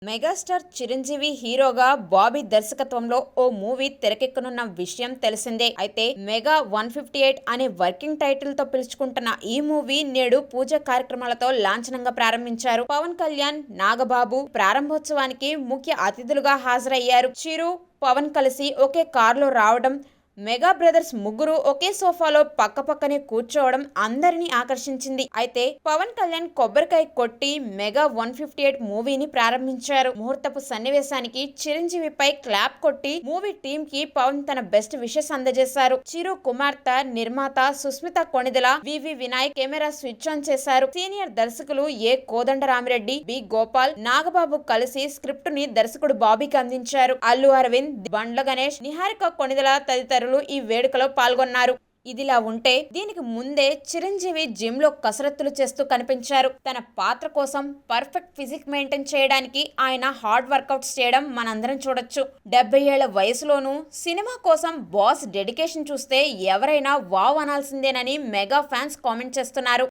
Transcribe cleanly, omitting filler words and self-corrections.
Megastar Chiranjeevi హీరోగా బాబీ దర్శకత్వంలో ఓ movie తెరకెక్కనున్న విషయం తెలిసిందే. అయితే మెగా 158 అనే వర్కింగ్ టైటిల్ తో పిలుచుకుంటున్న ఈ మూవీ నేడు పూజ కార్యక్రమాలతో లాంఛనంగా ప్రారంభించారు. పవన్ కళ్యాణ్, నాగబాబు ప్రారంభోత్సవానికి ముఖ్య అతిథులుగా హాజరయ్యారు. చిరు, పవన్ కలిసి ఒకే కారులో రావడం, మెగా బ్రదర్స్ ముగ్గురు ఒకే సోఫాలో పక్కపక్కనే కూర్చోవడం అందరినీ ఆకర్షించింది. అయితే పవన్ కళ్యాణ్ కొబ్బరికాయ కొట్టి మెగా 158 మూవీని ప్రారంభించారు. ముహూర్తపు సన్నివేశానికి చిరంజీవిపై క్లాప్ కొట్టి మూవీ టీమ్ కి పవన్ తన బెస్ట్ విషెస్ అందజేశారు. చిరు కుమార్తె నిర్మాత సుస్మిత కొణిదెల, వివి వినాయక్ కెమెరా స్విచ్ ఆన్ చేశారు. సీనియర్ దర్శకులు ఏ కోదండరామిరెడ్డి, బి గోపాల్, నాగబాబు కలిసి స్క్రిప్ట్ ని దర్శకుడు బాబీకి అందించారు. అల్లు అరవింద్, బండ్ల గణేష్, నిహారిక కొణిదెల తదితరులు ఈ వేడుకలో పాల్గొన్నారు. ఇదిలా ఉంటే దీనికి ముందే చిరంజీవి జిమ్ లో కసరత్తులు చేస్తూ కనిపించారు. తన పాత్ర కోసం పర్ఫెక్ట్ ఫిజిక్ మెయింటైన్ చేయడానికి ఆయన హార్డ్ వర్కౌట్స్ చేయడం మనందరం చూడొచ్చు. 70 ఏళ్ల వయసులోనూ సినిమా కోసం బాస్ డెడికేషన్ చూస్తే ఎవరైనా వావ్ అనాల్సిందేనని మెగా ఫ్యాన్స్ కామెంట్ చేస్తున్నారు.